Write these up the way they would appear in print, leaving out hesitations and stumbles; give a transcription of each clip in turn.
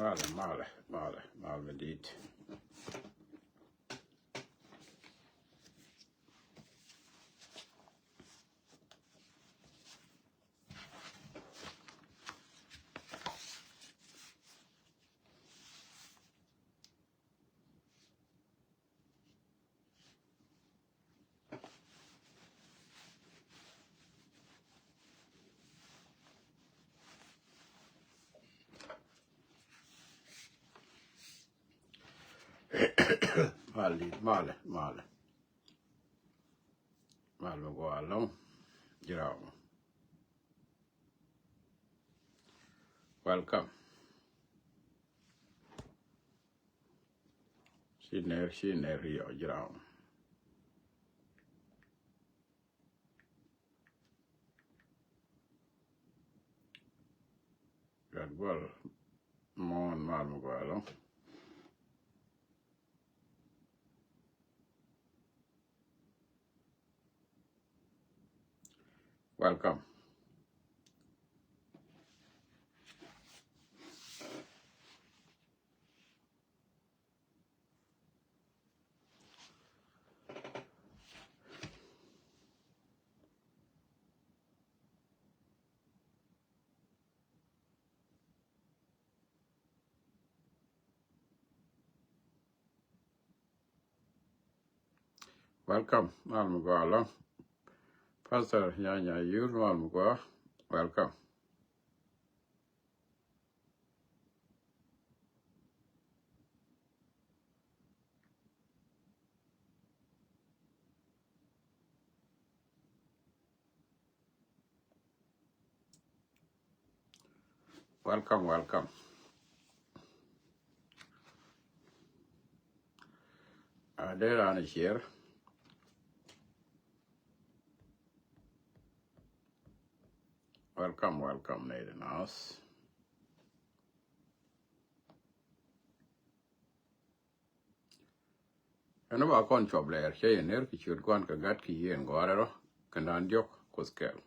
mal med dit. Mal med gå along. Grau. Welcome. Skinner Rio Grau. Good well. Mal med gå along. Welcome. Welcome. Mal med gå along. Pastor Yanya Yur mal med gå. Welcome. Welcome. There on is here. Welcome, Nathan House. Ano ba kon job layer che ner ki chud kwan ka gat ki yen gorero kandan jok kuskel.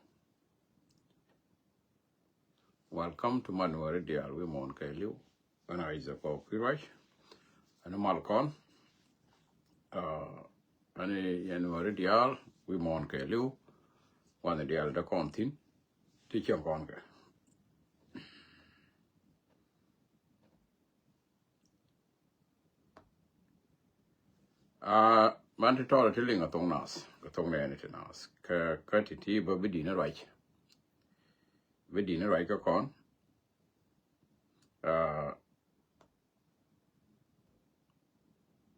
Welcome to Manuary Dial we mon kay liu. Ana Isaac ko kirwai. Ano malkon. Ani January Dial we mon kay liu. Wan dial da kontin. Ti chong kon ka. Man ti tole tiling atong nas. Atong ne ti nas. Ka ti ti ba bidina right. Bidina right ka kon.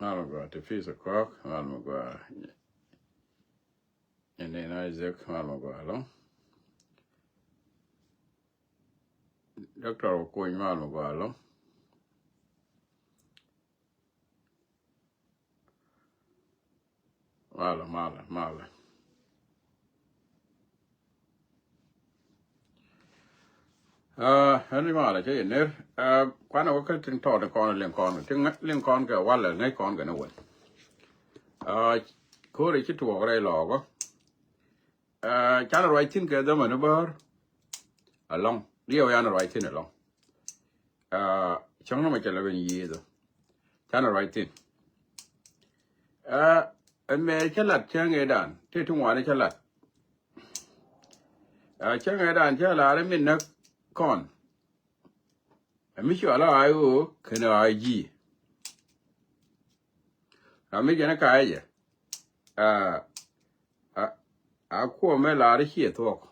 Malo go to Fisa Croc, malo go and then Isaac, malo go along. Dr. Okoy, malo go along. Malo. Henry Mala, Jay, near, quan of a cutting taught a corner Lincoln, go walla, Nikon gonna win. Courage to a gray log. Channel writing get them on a bar along. Leo Yana writing along. Channel make 11 years. Channel writing. And may chalat chang edan, tatum one chalat. Chang edan chala, I mean, no con. I miss you allow I o can I g. I make an a kaya. I call me lad here talk.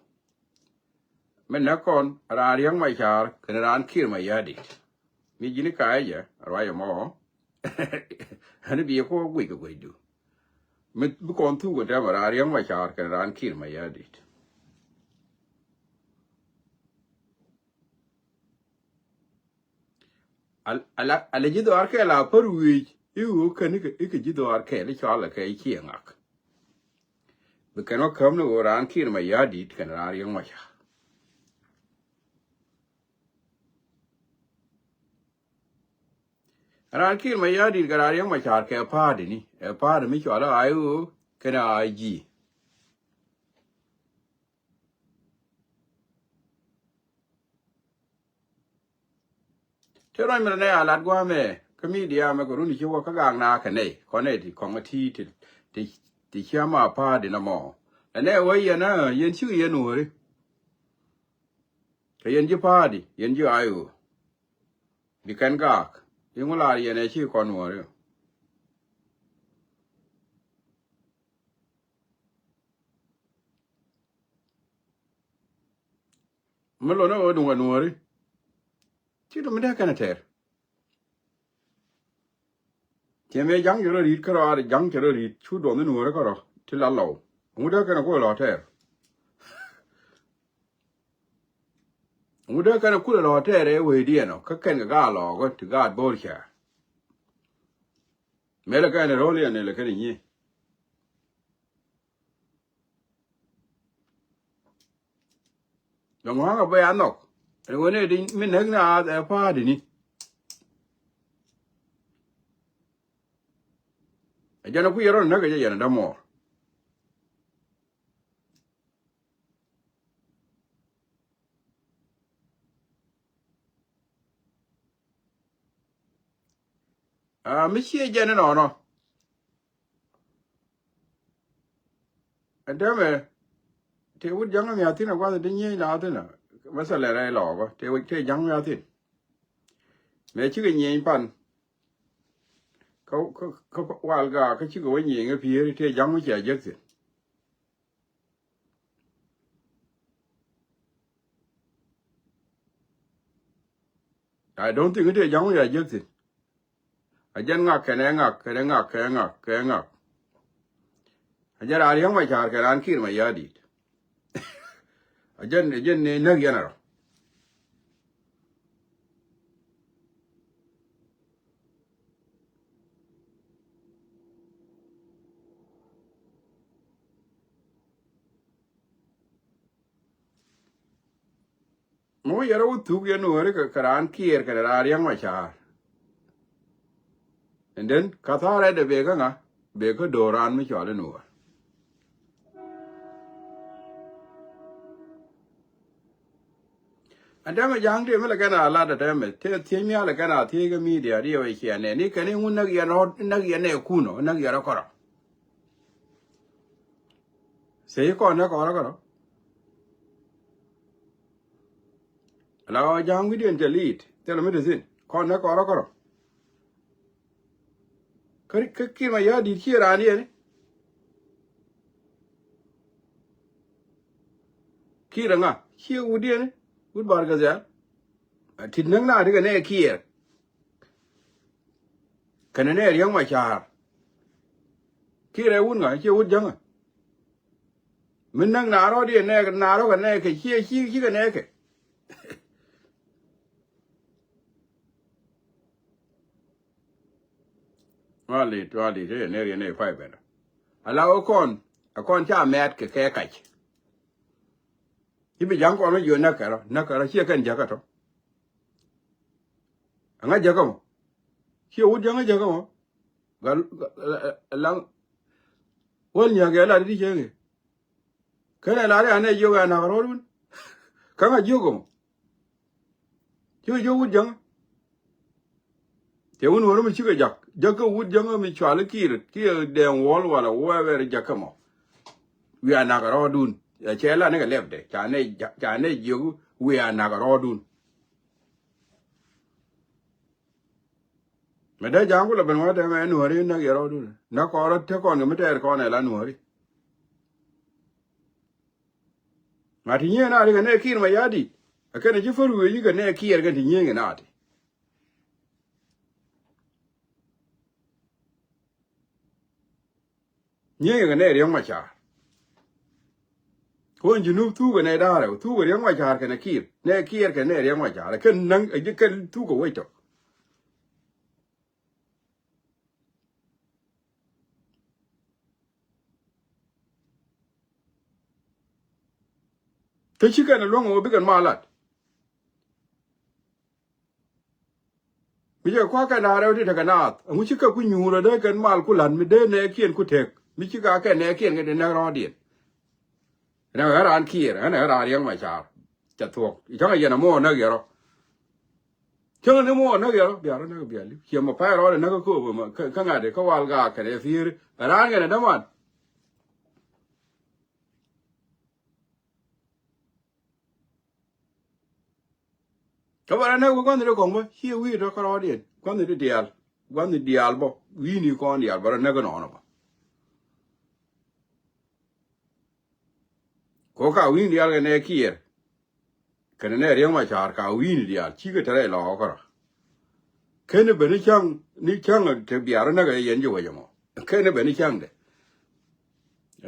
Men na con, a young my char, can I kill my yardie. Me gin kaya, a raya more. And it be a poor week away do. Me become two whatever a young my char, can I kill my yardie. A legit arca la per week, you can get arca, the child like a kiangak. We cannot come to around kill my yardie, can I young my char. And I'll kill my yard in Gararia, my shark, a pardon, me, I will, can I g. Tero mi ne alat gwa me kami dia me ko runi chiwa ka gang na ka nei ko nei ti kong ti ti chama pa di na mo ane we ya na yen chi yen no ri ka yen ji pa di yen ji ayu bi kan ga yin la yen ne chi ko no ri me lo no do no ri chi do me da kana ter che me jang jo ri ka ra jang jo ri chu do no ri ka ra ti la lo mu da kana ko lo ter mu da kana ku lo ter e we di no ka ken ga lo ko ti ga bo cha me la kana ro le ne le ka ni Yang wang apa ya nok? Ini di minhag na apa di ni? Jangan aku yaron nak aja jangan damo. Mesti jangan no. Ada me. Tewut jangan miatin aku ada dinyi na ada na. Masalah lain law ko. Tewut jangan miatin. Mesti ke nyi pan. Kau walga kau cikgu nyi nge pier te jangan mesti aja sih. I don't think te jangan aja sih. Ajan ngak kena ngak. Ajar hari yang macam keran kir macam jadi. Ajan ne nak ya na. Mo yara utuk ya no re keran kir keran hari yang macam. And then kata ada bega nga bega doran mi chale no. Anda me jang de me la kana ala da ta me te mi ala kana te ga media ri wa ki ane ni kane un nak ya no nak ya ne kuno nak ya ra kora. Se ko na ko ra kora. Ala jang video inte lit. Tell me this. Ko na ko ra kora. Ki ma ya di ki ra ni ne. Ki ra nga ki u di ne. Good bar ga ja. Tidnang na de ne ki er. Kana ne yang ma cha. Ki re un nga ki u jang. Min nang na ro di ne na ro ga ne ke ki ga ne ke. Wali de ne fai bena. Ala o kon cha met ke kai. Ibi jang ko no yo na kara chi kan ja ka to. Anga ja ka mo. Chi u jang ja ka mo. Gal lang wal nya ga la di je. Kana la re ane yo ga na ro dun. Kanga jo ko mo. Chi jo u jang. Te un woro mi chi ga jak. Jaka u jang mi chwal ki den wol wala wa wer ja ka mo. Wi ana ga ro dun. Chela ne ga lep de cha ne yu we ana ga ro dun me da jangu la ben wa de me no ri na ga ro dun na ko ro te ko ne me ter ko ne la no ri ma ti nye na ri ga ne kir ma yadi aka ne ji faru yi ga ne kir ga ti nye na ti nye ga ne ri ma cha ko jinu tu ga ne da re tu ga yang ma cha ka ne kir ka ne yang ma cha ka nang ji ka tu ko wai to ta chi ka na lo ngo bi kan ma lat mi je kwa ka na re ti ta ka na mu chi ka ku nyu ra de kan mal ku lan mi de ne kien ku tek mi chi ka ka ne kien ga de na ro di na ga ran kir na ra yang ma cha cha thuốc chẳng ai na mo na gero Chang ne mo na ya biara na biali. Ki ma pa ro na ko ma ka nga de ko wal ga ka de fir. Ran ga na man. Ka ba na ko kon de ko mo hi wi ro ka ro de. Kon de dial. Kon de dial bo. Wi ni kon dial ba na ga no no ba. Ko ka wi dial ga ne kier. Ka ne riang ma char ka wi ni dial. Chi ga tare lo ko. Kene be ni chang te biara na ga yen jo wa mo. Kene be ni chang de.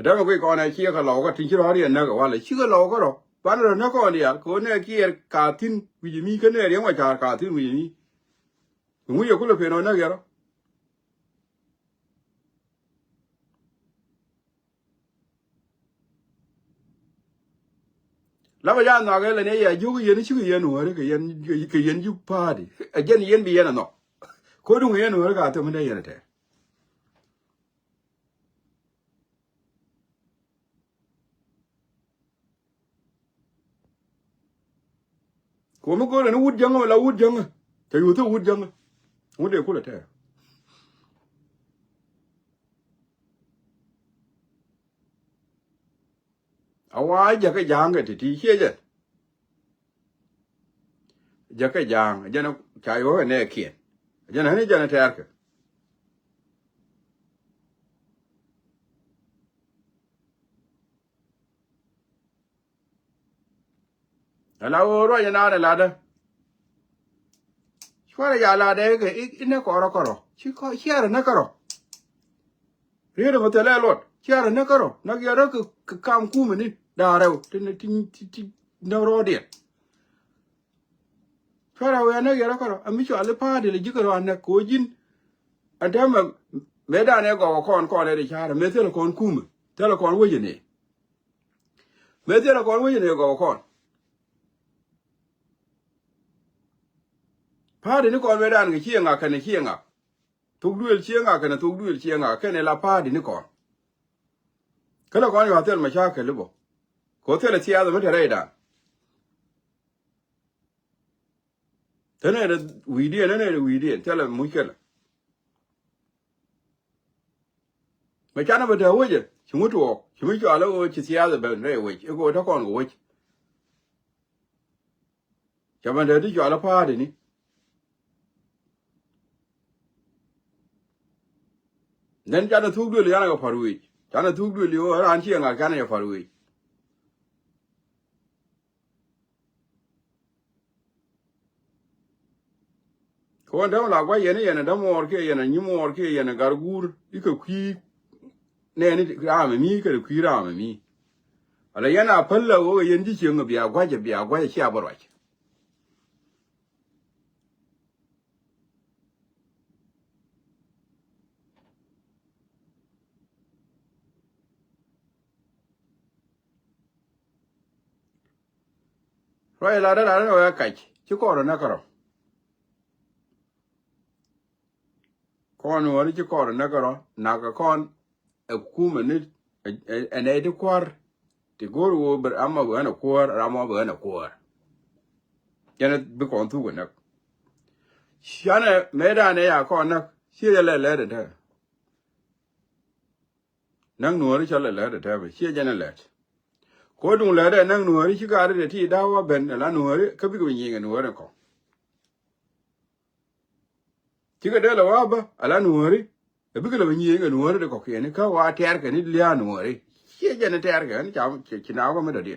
Da ma ko na chi ka lo ga tin chi ro ri na ga wa le chi ga lo ko ro. Ba na ko dial ko ne kier ka tin wi mi ka ne riang ma char ka tin wi mi. Mu yo ko le pe no na ga ro. La ba ya na ga le ne ya ju ga yen chi ga yen no re ga yen ju pa di. A jen yen bi yen no. Ko du yen no ga to me ne yen te. Ko mo ko le wut jang la wut jang. Te yu to wut jang. Mu de ko le te. A wa ja ka jang ga ti ti che je. Ja ka jang ja no cha yo ne kien. Ja na ni ja na te ar. La o ro ya na la da. Kwa ya la de ke ine ko ro. Chi ko hiere na ko ro. Re ro te le lot. Hiere na ko ro. Na ya ro ke kam ku me ni da re ti na ro de. Kwa ra ya na ya ro ko ro. Ami cho ale pa de le ji ko ro na ko jin. Adama me da ne go ko le de chara me te ko ku me. Te le ko wo je ne. Me te le ko wo je ne go ko. Pa de ni ko me da ne chi nga ka ne chi nga. Tuk duel chi nga ka ne tuk duel chi nga ka ne la pa de ni ko. Kala ko yo tel ma cha ke le bo. Ko te le ti ya me te re da. Te ne de wi de ne de wi de te le mu ke le. Ma cha na ba de wo je. Chi mu to. Chi mu cho le o chi ti ya de ben re wo. E ko ta kon wo. Cha ban de ti cho la pa de ni. Nen cha na tuk duel ya na ga paru wi. Cha na tuk duel yo ran chi nga ka ne ya paru wi. Ko da la gwa yene da mor ke yene ni mor ke yene gargur iko ki ne ni ra me mi ke ki ra me mi ala yana falla wo yen ji chen biya gwa sha barwa ro la da no ya kai ki ko na karo ko no ri ki ko na karo na ka kon e ku me ni ene de kwar ti gor wo ber amma bo na kwar ramo bo na kwar yana bi ko tu na shana me da ne ya ko na shi le da nang no ri chala le da ba shi jana le ko dun le da nang no ri shi ga da ti da wa ben la no ri ka bi ko yin no ri ko ti ga da la wa ba ala no ri e bi ko la yin no ri ko ke ne ka wa ter ka ni lia no ri shi jana ter ka ni cha ki na ko me da di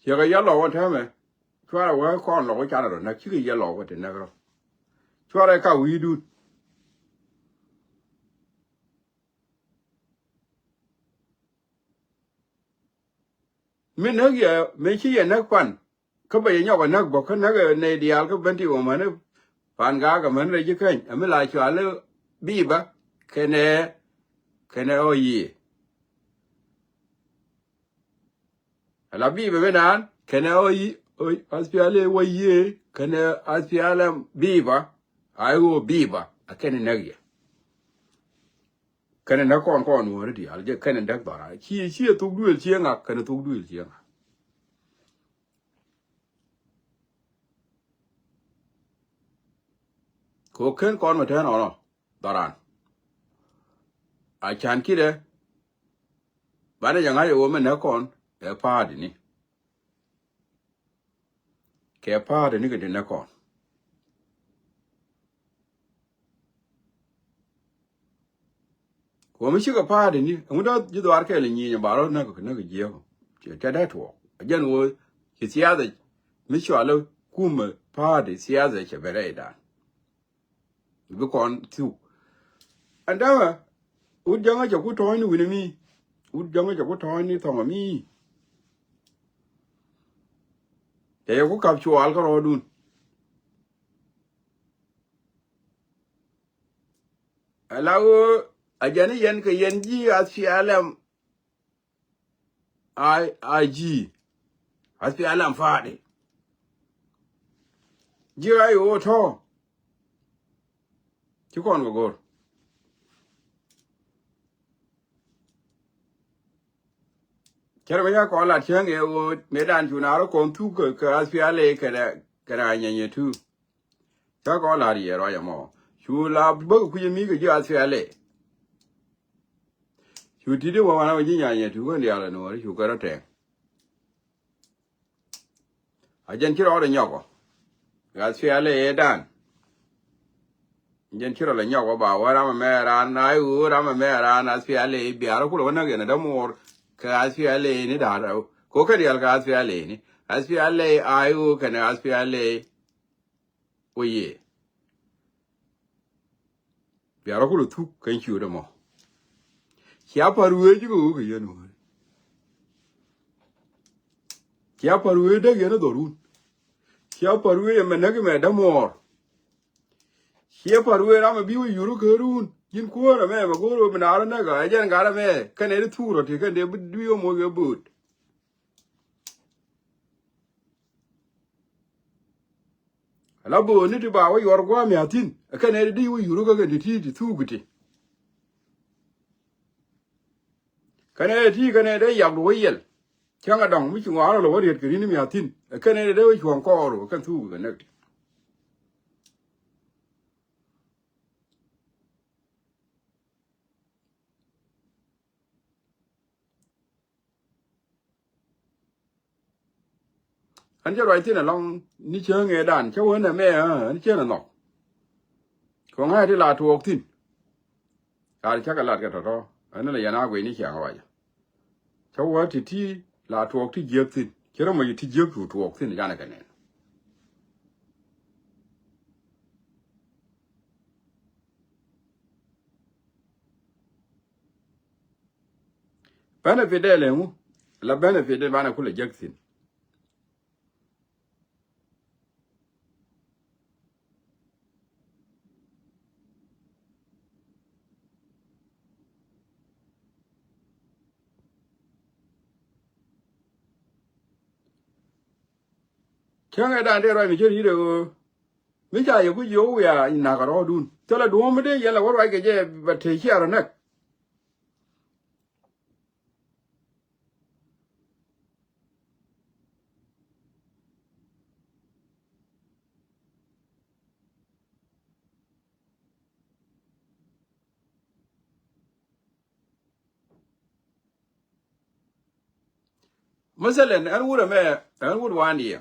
shi ga ya lo wa ta me chwa wa ko lo ko cha ro na chi ga ya lo ko te na ro chwa ra ka wi du me na ya me chi ya na kwan ka ba ya nya ko na bo ka na ga ne dial ka ben ti wo ma ne pan ga ka man re ji ken a me la chwa le bi ba kene o yi ala bi ba nan kene o yi o aspiale wo yi kene aspiale bi ba ai wo bi ba a ken nagi ken na kon wo ri al je ken dak dora chi tu du chi nga ken tu du chi nga ko ken kon ma tan no doran a chan ki de bana yang ayo wo men na kon e pa di ni ke pa de ni ke de na kon ko mi shi ka pa de ni mu da ji do ar ke le ni ba ro na ko na ke je ko je da to a jen wo ki sia de mi shwa lo ku me pa de sia de che bere da bi kon tu andama ud janga ja ku to ni wi ni ud janga ja ku to ni to ma mi ya ku kap chu al ko ro dun ala wo ajani yen ke yen ji asialam ji asialam faade ji ay o to ki kon go gor kero ya ko la chen e o medan ju na ro kon tu ke asiale ke da nyen tu ta ko la ri ro ya mo chu la bu ku mi ke ji asiale chu ti de wa na ji nya nyen tu ko ndi ala no ri chu ka ra te ajen kiro de nyoko asiale e dan jen kiro le nyoko ba wa ra me ra na u ra me ra na asiale bi ara ku lo na ge na da mor ka asiale ni da ra ko ka ri al ka asiale ni asiale ayu ka na asiale oye bi ara ku lo tu kan chu de mo kya paru e ji ko ke ye no kya paru e de ge na do ru kya paru e me na ge me da mor kya paru e ra me bi yu ru ke run yin ko ra me ma go ro me na ra na ga jen ga ra me ka ne tu ro ti ka de bi yo mo ge but ala bo ni ti ba wa yor gwa mi atin ka ne di yu ru ga ti tu gu ti ka ne ti ka ne de ya lo yel kyang a dong mi chu wa lo wa ri ke ni mi atin ka ne de wa chuan ko ro ka tu ga ne anh cho rồi tin là long ni chơi nghề đàn cháu hơn là mẹ anh chơi là nọ còn ai thì là thuộc tin à chắc là cái đó anh là nhà quỷ ni chẳng vậy cháu hơn thì là thuộc thì giết tin chứ đâu mà thì giết thuộc tin là cái này benefit đây là mu là benefit đây bạn cũng là giết tin chơi nghề đàn đây rồi mình chơi đi được mình chạy cái dấu ya na cái đó đun cho là đúng mới đấy là có cái gì vật thể hiện rồi nè مثلا أنا أقول ما أنا أقول واني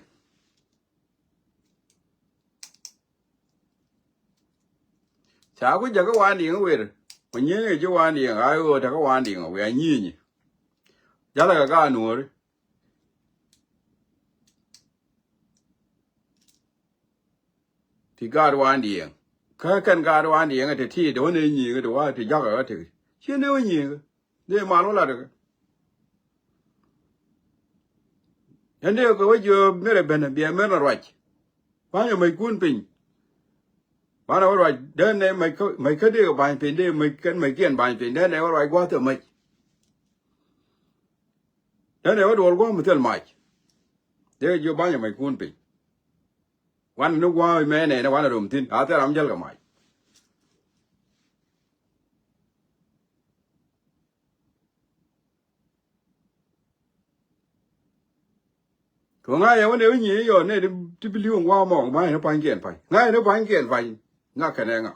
chả có giờ cái quan điện về mình nhớ cái quan điện ai ở cái quan điện về nhỉ nhỉ giá là cái nữa đấy thì cái quan điện cái quan điện thì đó nên nhỉ cái đó thì giá cái thì chứ nếu nhỉ để mà nó là được anh đây cái giờ mấy cái bên biển mấy nó rồi bao nhiêu mấy cuốn pin bạn nói rồi đến đây mấy cái điều bài pin đây mấy kiện bài pin đến đây rồi qua từ mấy đến đây đồ qua một thứ mấy để giờ bao nhiêu mấy cuốn pin quan nó qua mấy này nó quan là đồng tin à thế làm gì cái mấy ko nga ya wone nyi yo ne ti bili wa mo ma ne pan gen pai nga ne pan gen pai nga ka ne nga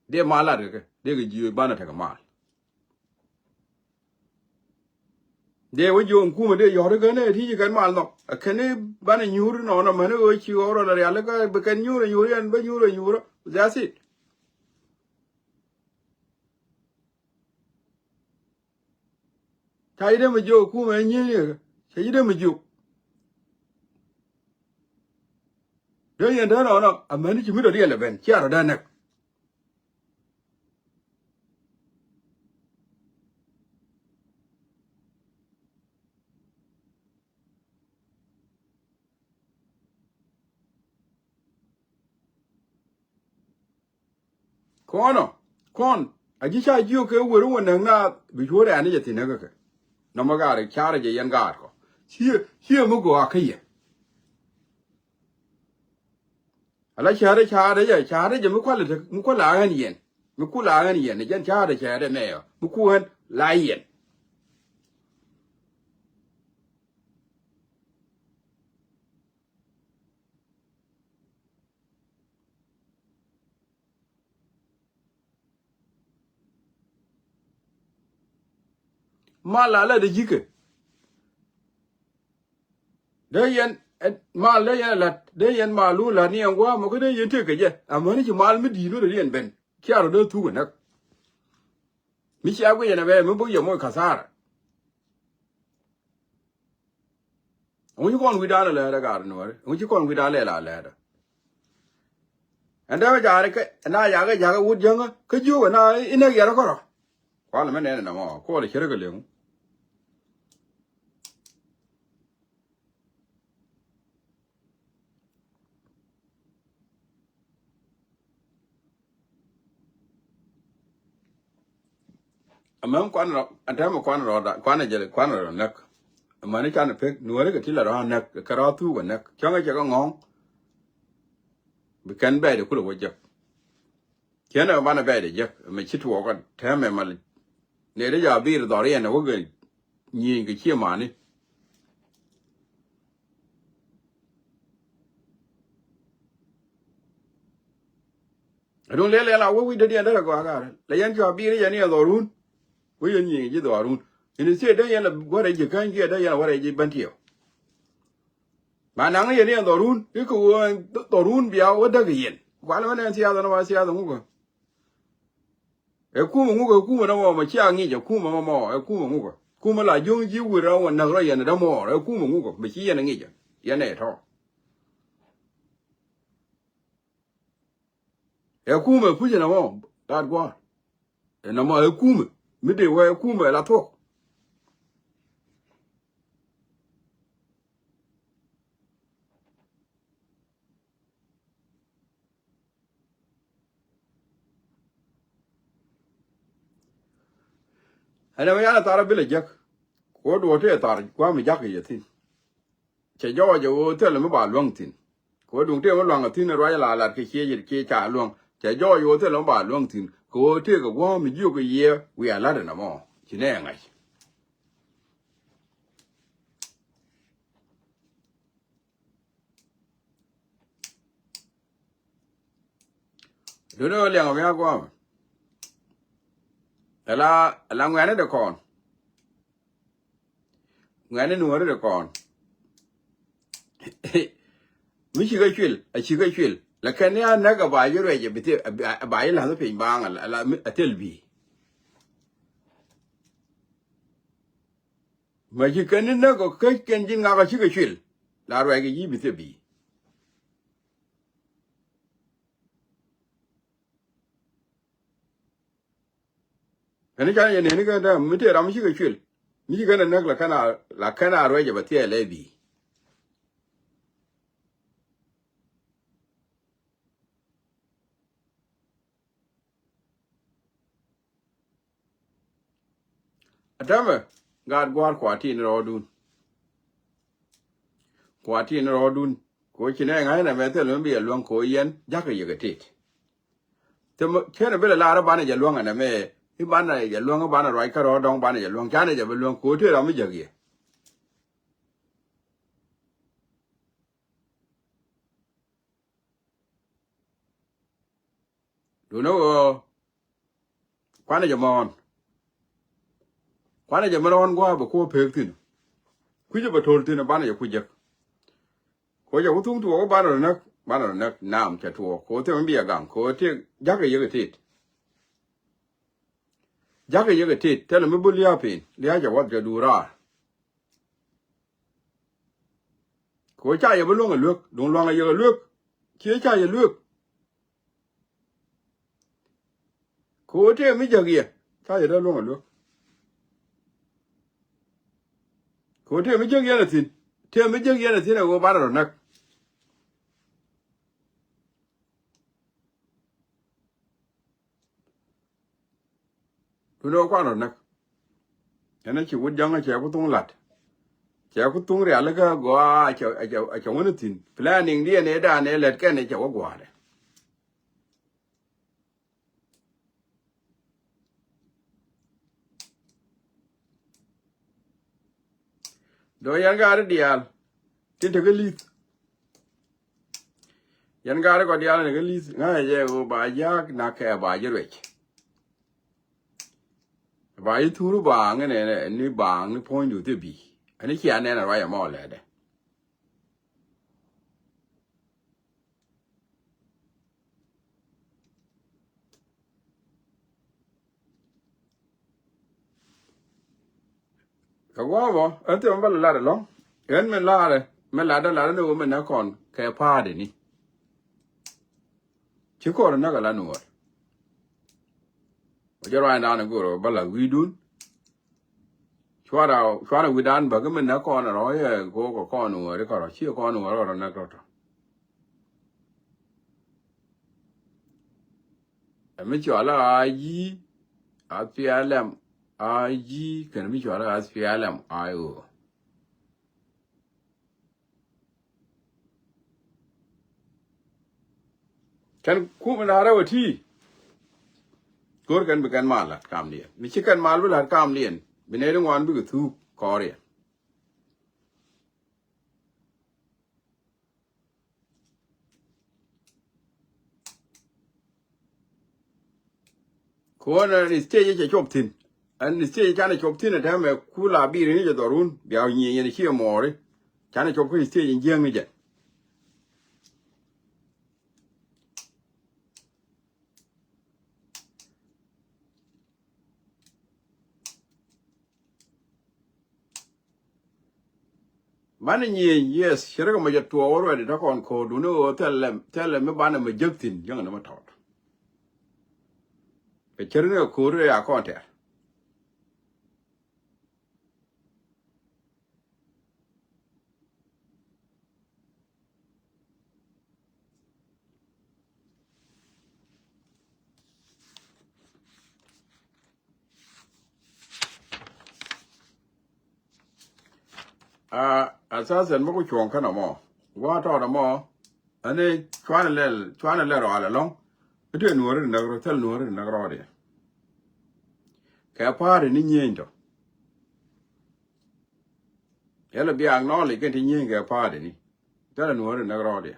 de mala de ji bana ta mal de wo jo kuma de yo ga ne ti ga mal no ka ne bana nyuru no no ma ne o chi oro la ya ga ba kan nyuru yan ba nyuru that's it ta ide ma jo kuma nyi ne ta ide ma jo de yan da no a ma ni chi mi do de la ben chi ara da ne kon a ji cha ji ke wo ru na na bi jo da ne je ti ne ga no ma ga re cha re je yan ga ko chi mu go a kai ala cha re je mu kwa la gan yen mu ku la gan yen ne jan cha re ne yo mu ku han la yen ma la de ji ke de yen ma le ya la de yen ma lu la ni an wa mo ko de yen te ke je a mo ni ji mal mi di no de yen ben cha ro de tu na mi cha gwe na be mu bu yo mo ka sa on ji kon wi da la da ga no on ji kon wi da la da and da ja re ke na ya ga wu jang ke ju na ina ya ro ko kwa la me ne na mo ko le chere ke le amam kwan ro anta mo kwan ro da kwan je kwan ro nak mani chan pe nuore ke tila ro nak karatu wa nak changa che ko ngong bi kan be de kulo wajak kena bana be de jak me chitu ko teme mal ne de ya bir do re na wo ge ni ge chi ma ni don le la wo wi de de da ko ga le yan jo bir ye ni do run wo ye ni ji do run ni se de ye la wo re je kan ge de ye wo re je ban tiyo ma nang ye ni do run ko do run bia wo da ge yen kwa la ne sia da no sia da mu ko e kuma ngugo kuma na mo ma cha ngi je kuma mo e kuma ngugo kuma la jung ji wi ra wa na ra ya na da mo e kuma ngugo me chi ya na ngi je ya ne tho e kuma ku je na mo da gwa e na mo e kuma mi de wa e kuma la tho ana ma ya na tara bile jak ko do te tar kwa mi jak ye tin che jo wo te le ma ba long tin ko dung te ma long tin ra ya la ke che ye ke cha long che jo wo te le ba long tin ko te ko wa mi ju ko ye wi ya la de na mo chi ne ngai do no le ga kwa la ngane de kon ngane nuore de kon mi chi ga chwil a chi ga chwil la kan ya na ga ba yure je bite ba yi la so pe ba nga la atel bi ma chi kan na go ka ken jin ga chi ga chwil la ro ga yi bite bi kan ja ye ne ga da mi te ram chi ga chwil mi chi ga na la kana ro je bite le bi atama gad gwar kwati ni rodun kwati ni rodun ko chi ne ga na me te lo bi lo ko yen ja ka ye ga tet te chene bele la ra bana ja luanga na me I bana ja luanga bana roi ka ro dong bana ja luang chane ja luang ko te ra mi ja gi do no kwana ja mon gwa ba ko pe tin ku ja ba tol tin bana ja ku ja ko ja ku tung tu bana na nam cha tu ko te mi ya gang ko te ja ga ye tit ja ga ye tit te na mi bu liya pin liya ja wat ja du ra ko cha ye bu luang luk dong luang ye luk che cha ye luk ko te mi ja gi cha ye da luang luk ko te mi ja gi na tin te mi ja gi na tin ko bana na du no kwa na ena chi wud janga che ku tung lat che ku tung ria le ga go a che won tin planning die ne da ne let ke ne che wo gwa de do yan ga ri dial tin te ga lit yan ga ri ko dial ne ga lit nga je go ba ya na ke ba je re ba yi turu ba ne ni ba ni point du te bi ani chi an ne na ra ya mo le de ka go bo an te ba la de lo en me la de no me na kon ke pa de ni chi ko na ga la no o je ra na go ro ba la wi dun chwara widan ba gamen na ko na ro ye go ko no re ko chi ko no ro na ko to mi chwala a pialam a yi kan mi chwala a pialam ayo kan ku na ra wati gor kan bi kan mala kam lien mi chi kan mal bi la kam lien bi ne ngwan bi thu ko re ko na ni stage je chop tin an ni stage kan chop tin ta me ku la bi ni je dorun bi a ni ni chi mo re kan chop ku stage jeng ni je man ni yes shere ko ma je to woro de ta kon ko du no tell me bana me jektin jang na ma tot pe chere ne ko re ya kon te asasen mo ko chon kana mo wa to na mo ane chwana le ro ala long ite nuore na ro tel nuore na ro de ka pare ni nyendo yala bi ang no le ke ti nyen ka pare ni tel nuore na ro de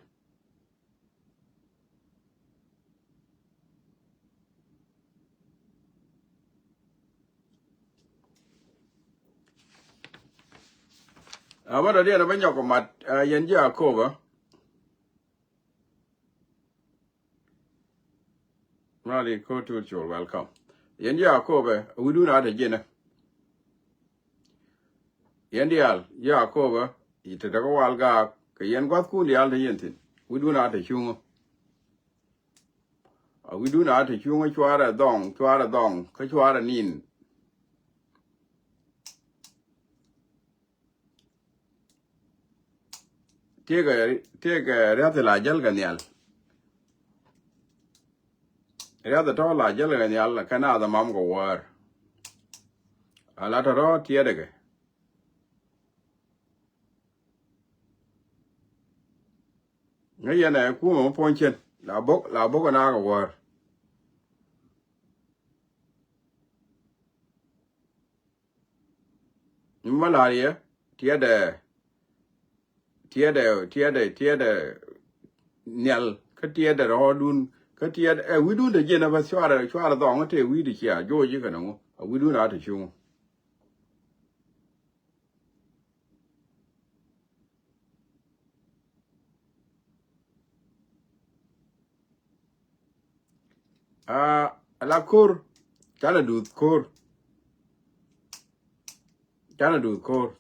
ama da de na banyo ko mat yen ja ko ba mali ko to chol welcome yen ja ko ba we do na de jena yen dial ja ko ba ite da ko wal ga ke yen kwat ku dial de yen tin we do na de chungo we do na de chungo chwara dong ka chwara nin tiega rete la jal ganyal rete to la jal ganyal kana da mam go war ala to ro tiede ngay ne ku mo ponchen la bok na go war malaria tiada nyal ka tiada rodun ka tiada we do the jena ba swara dong te we di kia jo ji kana ngo we do na ta chu ala kur kana du kur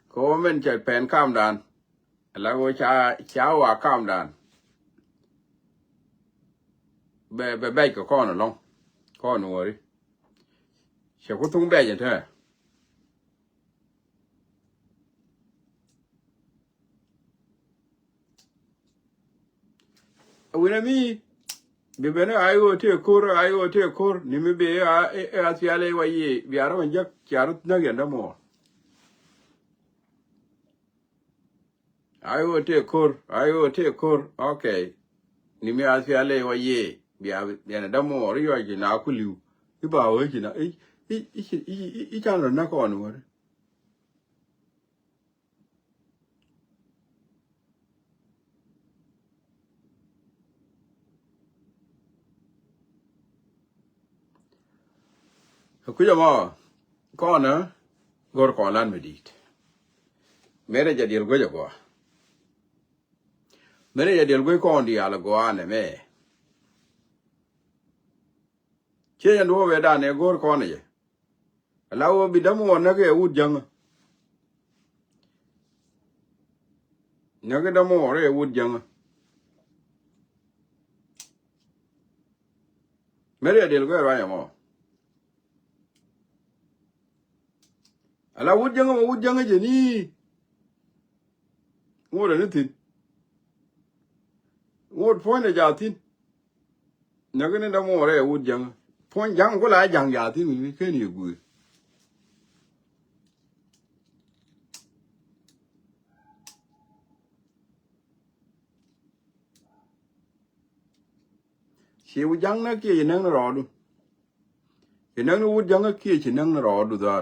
ko men chạy pen cam đàn là go cha wa cam đàn be ko con long con ngồi sẽ có tung be vậy thôi wina mi be bene ayo te kur ni mi be a fiale wa yi biara wanja charu na genda mo ayo te kur okay ni mi a fiale wa yi biara da mo ri yo ji na kuliu iba wo ji na i chan na ko no ku jama ko na gor ko lan medit mere ja dir go jago mere ja dir go ko ndi ala go ane me che ya no we da ne gor ko ne lawo bi damo na ke wud jang na ke damo re wud jang mere ja dir go ra ya mo ala wud jang je ni ngora ne tin ngor point ja tin na ke ne damo re wud jang point jang ko la jang ja tin ni ke ni gu she wud jang na ke nang ro du ke nang wud jang ke chi nang ro du da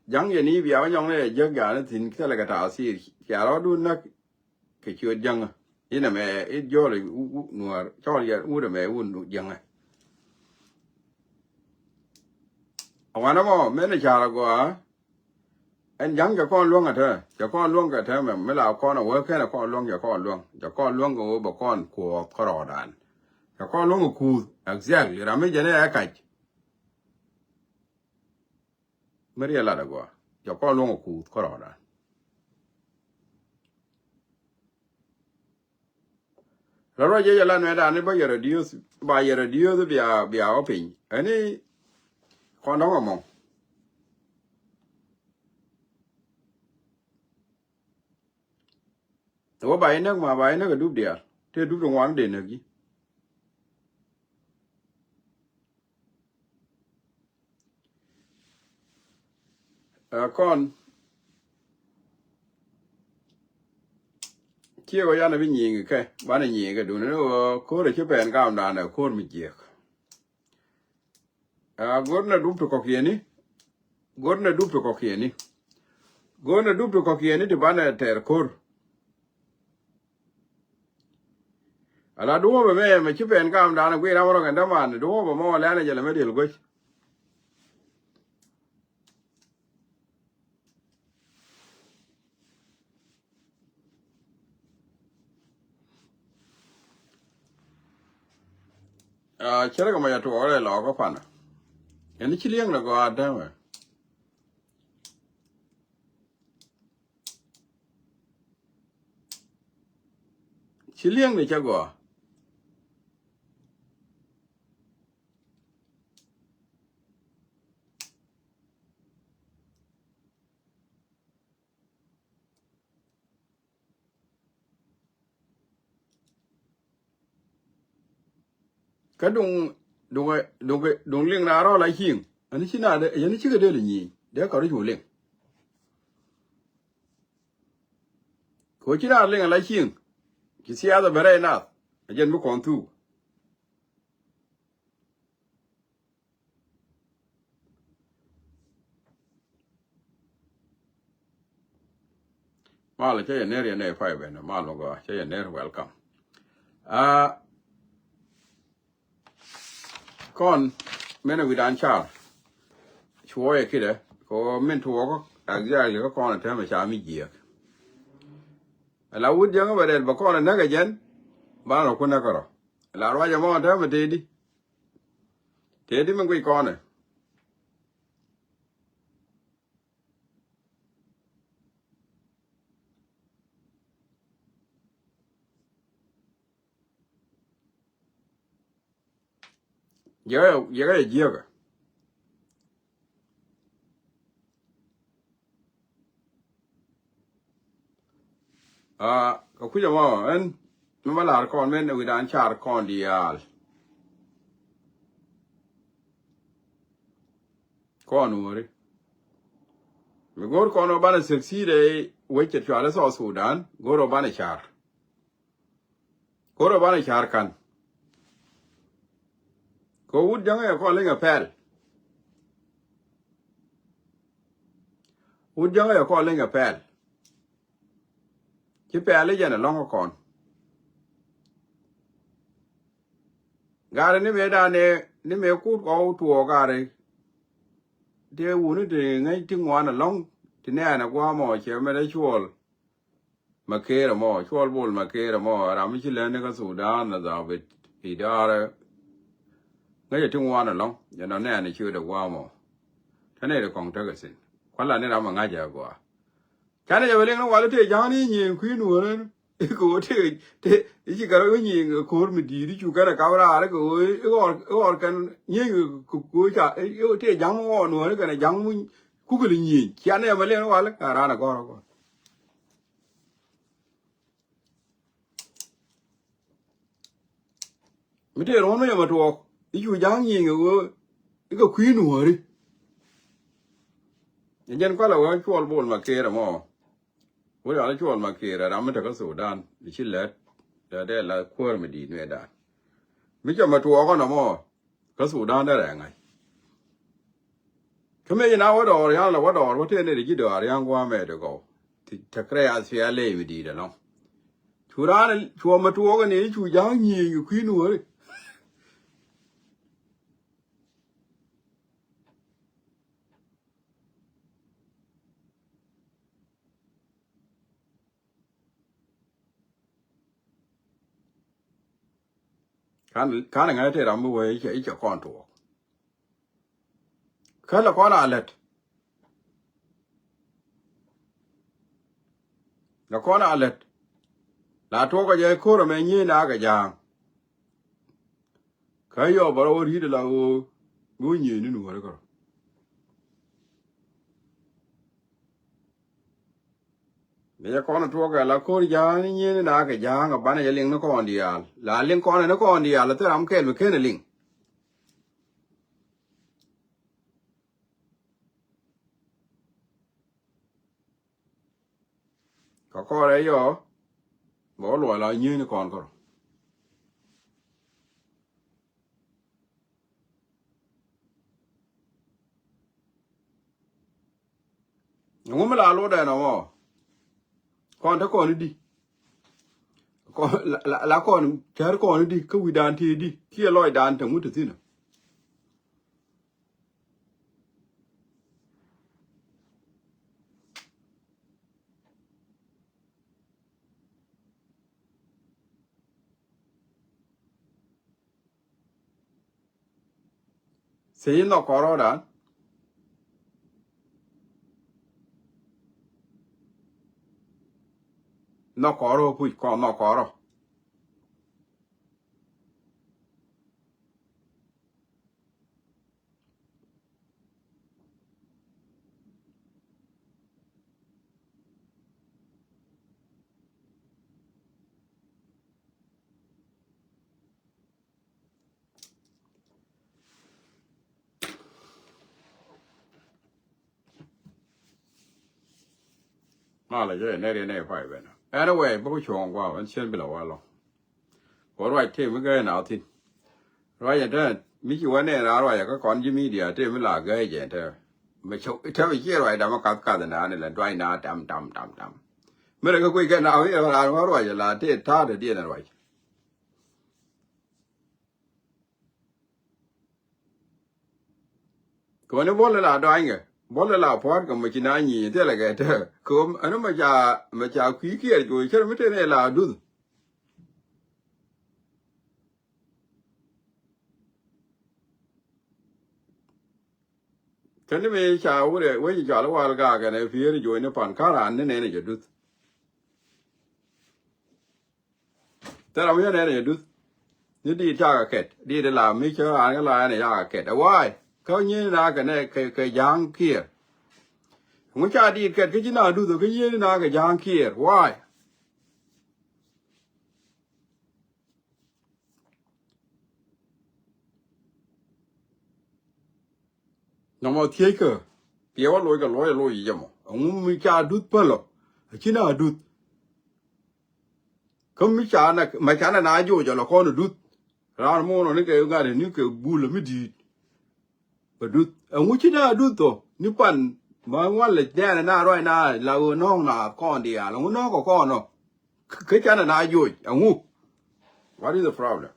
jang ye ni bia nyong le je ga na tin ka la ka ta si ya ro du na ke chi jang ina me it jo le nuar cho ya u de me u nu jang awana mo me ne cha la go en jang ka kon luong ta kon luong ka ta me la kon a wo ke la kon luong ja kon luong go bo kon ko ro dan ja kon luong ku exactly ra me je ne ka Maria la da go ja kon luong ku ro dan Loro je la no da ne ba yere dios bia opin ani kon do mo to ba ina ma ba ina ga dub dia te dub do wan de ne gi kon kia go ya na bi nyi ke ba na nyi ga du ne ko re che pen ga da na ko mi je gorna dub to ko kieni gorna dub to ko kieni de ba na ter kor ala do ba me che pen ga da na gwe na ro ga da man do ba mo la na je la me del go chere ga ma ya to ore lo ko pana yani chilieng na go ada ma chilieng ni cha go ka dung lieng na ro la hing ani china de yani chi ga de ni de ka ro ju lieng ko china lieng la hing ki sia da bere na ajen bu kon tu มาเลยใช่ยันเนอร์ยันเนอร์ไฟเป็นมาลงก็ใช่ยันเนอร์ welcome ก่อนแม่นวิดานชาช่วยคิดเลยก็เมนทัวก็อักษรเลยก็ก่อนเธอไม่ชามีเกียร์แล้ววุฒิยังก็ไปเดินบอกก่อนนั่นก็ยันบ้านเราคนนั้นก็รอแล้วว่าจะมองเธอมาเทดีมันก็อีกก่อนเลยเยอะเยอะเยอะก็คุยจะว่ามันมาหลายก่อนแม่นวิดานชาก่อนเดียร์ก่อนนู้นเลยมีกอร์ก่อนว่าบ้านเซ็กซี่เลยเวชชัวร์เลยสาวสุดานกอร์ว่าบ้านชาร์กอร์ว่าบ้านชาร์กันก็วุฒิยังไงก็เล่นกับเพลวุฒิยังไงก็เล่นกับเพลที่เพลเลยจะเนี่ยลองก่อนการนี้ไม่ได้เนี่ยนี่ไม่กูดเอาตัวการเลยเดี๋ยววุ้นที่ไงที่งานน่ะลองที่เนี่ยนะว่าหมอเชื่อไม่ได้ช่วยมาเกลี่ยหมอช่วยบอลมาเกลี่ยหมอเราไม่ใช่เล่นในก็สุดานนะจ๊ะไปที่ดาร์ไงจะที่งานน่ะลองอย่างนั้นเนี่ยนี่ชื่อเด็กว่าหมอท่านเนี่ยเด็กของเธอก็สิคนละเนี่ยเรามาง่ายจะกว่าฉันเนี่ยจะไปเลี้ยงน้องวันแล้วเที่ยงนี่ยิงคุยหนูเลยกูเที่ยที่การว่ายิงโคตรไม่ดีที่ชูกันกับเราแล้วก็กันยิงกูจะเที่ยยังมั่วหนูเลยกันยังมึงกูก็เลยยิงฉันเนี่ยมาเลี้ยงน้องวันแล้วร้านก็ไม่ได้ร้อนไม่ยอมมาถูกที่ชูยังยิงก็คุยหนูเลยยังก็เราช่วยบอลมาเกลี่ยหมอวันนี้เราช่วยมาเกลี่ยเราไม่ได้ก็สุดานดิฉันเล็ดเดี๋ยวได้ละขั้วไม่ดีเนี่ยได้ไม่จะมาถูกก็นะหมอก็สุดานได้แรงไงเขาไม่ยินเอาว่าดอกยังเราว่าดอกว่าเที่ยนี่ดิจิดอร์ยังกว่าไม่เด็กเขาที่ถ้าใครอาศัยอะไรไม่ดีแล้วเนาะชูร้านชัวมาถูกกันนี่ชูยังยิงอยู่ขี้หนูเลยการยังไงที่เราไม่ไหวจะก่อนถูกเขาละก่อนอะไรละก่อนอะไรลาถูกก็จะคู่เราไม่ยินอะไรกันยังเขาอยู่บริเวณที่เรากูยิงนี่หนูอะไรก็เนี่ยก่อนถูกก็ละคู่ยังนี่ยินอะไรกันยังกับบ้านจะเลี้ยงนักก่อนเดียวละเลี้ยงก่อนนักก่อนเดียวแล้วแต่เราไม่แค่เลี้ยงก็อะไรอยู่บอกหลวงเรายิงนักก่อนก็งั้นไม่ลาโลได้นะมั้งก่อนถ้าก่อนดีก่อนละก่อนแค่ก่อนดีก็วิดานทีดีที่อร่อยดานถึงมุดถึงนะเสียงนกกรอดานนกกรอพูดก่อนนกกรอมาเลยเจ้เนี่ยเรียนเนี่ยไฟไปนะanyway พวกชงว่ามันเช่นไปแล้วว่าหรอพอไรที่มันก็หนาวทิ้งไรอย่างเดิมมิจฉาเนี่ยนะไรอย่างก็ก่อนจิมีเดียที่มันหลากเกยอย่างเดิมไม่ชอบถ้าไปเชื่อไรดำมากัดกันนะนี่แหละด้วยนะดำ ไม่ได้ก็คุยกันเอาที่ร้านว่าอร่อยจะลาเทศท่าเดียนอร่อยก็วันนี้บอลเลยลาได้ไงบอลเลยลาพอดกับมากินอะไรนี่เท่าไรกันเถอะก็อันนั้นมาจากคุยเกี่ยวกับฉันไม่ได้เนี่ยลาดูฉันนี่ไม่ชาวเลยว่าจะจ่าละวันกากันเนี่ยพี่จะอยู่ในผ่านข้าร้านนี่เนี่ยจะดูแต่เราไม่ได้เนี่ยจะดูนี่ดีจ้ากับเกตดีแต่ละไม่เชื่ออ่านก็ลายเนี่ยจ้ากับเกตเอาไว้เขาเนี่ยนะกันเนี่ยเคยย่างเคี่ยผมจะดีเกตก็จะน่าดูตัวก็เนี่ยนะกับย่างเคี่ยไว้น้องมาเที่ยวก็เปียวว่าลอยก็ลอยลอยยังมั้งผมไม่จะดูเปล่าที่น่าดูเขาไม่จะนะไม่จะนะนายโยจะละคนดูร้านมอนี่ก็ยังไงนี่ก็บูลไม่ดีไปดูผมที่น่าดูตัวนี่ปันบางวันเลยเนี่ยน่าร้อยน่าเราน้องน่าก้อนเดียวเราน้องก็ก้อนเนาะเขาจะนะนายโยผม what is the problem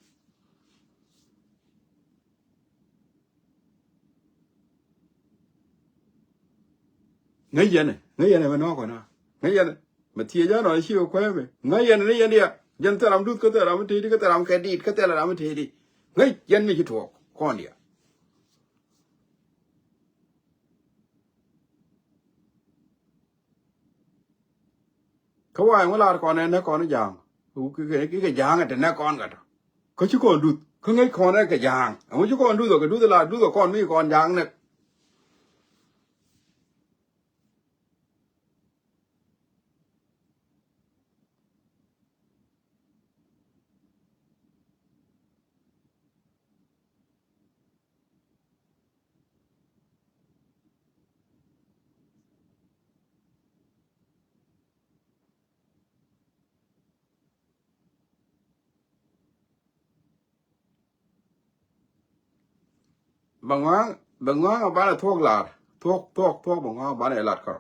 ไงยันมันนอกก่อนนะไงยันมาเที่ยวจานหน่อยชิวแควไหมไงยันเนี่ยยันแต่เราดูก็แต่เราไม่ทีดีก็แต่เราแค่ดีก็แต่เราไม่ทีดีไงยันไม่คิดถูกก้อนเดียวเขาว่าเวลาก่อนเนี่ยนักก่อนนี่ยางคือยังอ่ะแต่นักก่อนกันเขาชิก่อนดูเขาไงก่อนนั่นก็ยางเขาชิก่อนดูตัวก็ดูตลาดดูตัวก่อนไม่ก่อนยางเนี่ยบางวันบ้านเราทั่วหลาดทั่วบางวันบ้านไหนหลาดก็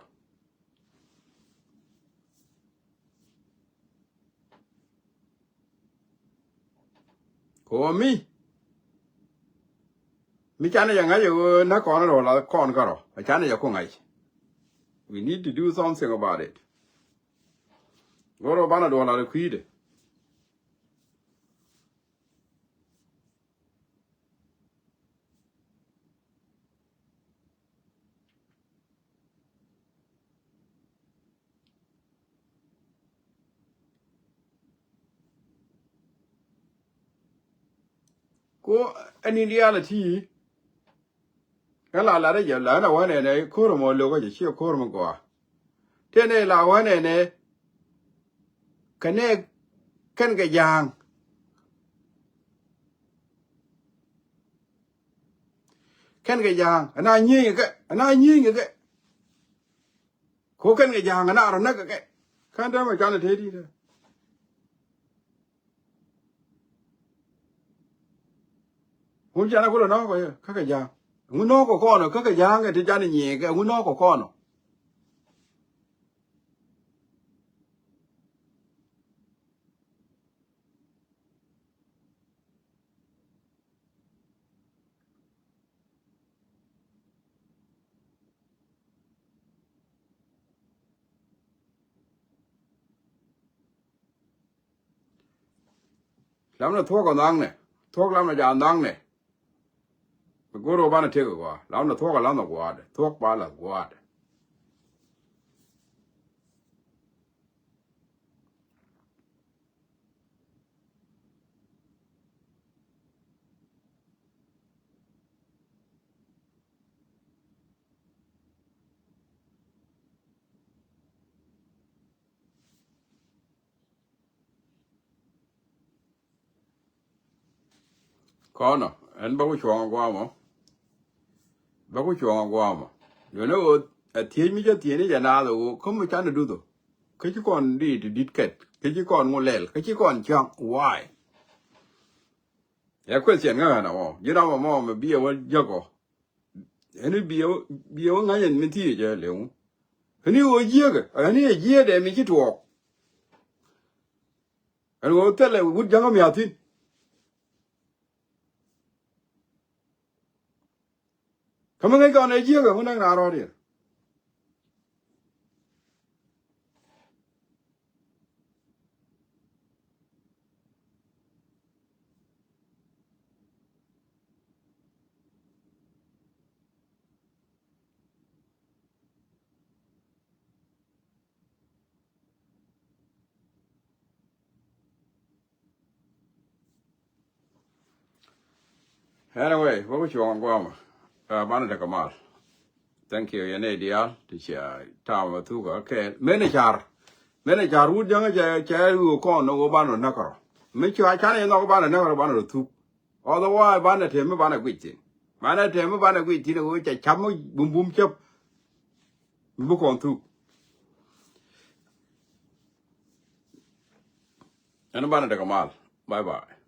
โอ้มีจานยังไงอยู่นักก่อนเราก่อนก็รอจานยังคงไง we need to do something about it ก็เราบ้านเราเราคุยเดก็อันนี้เรียลที่ก็เราได้ยินแล้วนะว่าเนี่ยโคตรมันลูกก็จะเชื่อโคตรมันกว่าที่เนี่ยเราว่าเนี่ยกันเนี่ยกันกับยางกันกับยางอันนั้นยิงก็โคกันกับยางอันนั้นเรานักก็กันได้มาจานเทียดีเลยผมจะนักคนละน้องก็ยังกันกับยางงูน้องก็ก้อนเนาะกันกับยางกันที่จานยิงก็งูน้องก็ก้อนเนาะแล้วมันทั่วกันดังเนี่ยทั่วแล้วมันจะดังเนี่ยกูรู้บ้านเที่ยวกว่าแล้วมันทั่วกันแล้วมันกว่าเด้ทั่วบ้านละกว่าเด้ก้อนเนาะอันบ้ากูช่วงกว่ามั้งบ้ากูช่วงกว่ามั้งเดี๋ยวนี้เที่ยวมีจะเที่ยวนี่จะน่าดูเขาไม่จานดูตัวเขาจะก่อนดีเก็ตเขาจะก่อนงูเล่เขาจะก่อนช่างวายอย่าคุยเสียงกันนะมั้งยี่เรามั้งมันเบี้ยวเยอะกว่าอันนี้เบี้ยวงั้นยังไม่ที่จะเหลวอันนี้ว่าเยอะกันอันนี้เยอะแต่ไม่คิดถูก and go tell you would young me out in come on a year when I'm out here anyway what was you on Guam Banana Kamal thank you yene dia to share time to go okay manager would young a chair who call no ban on Nakaro make you I can't know about another one or two otherwise ban at him ban a quitting ban at him ban a quitting which a chamo boom boom chop book on two and a banana Kamal bye bye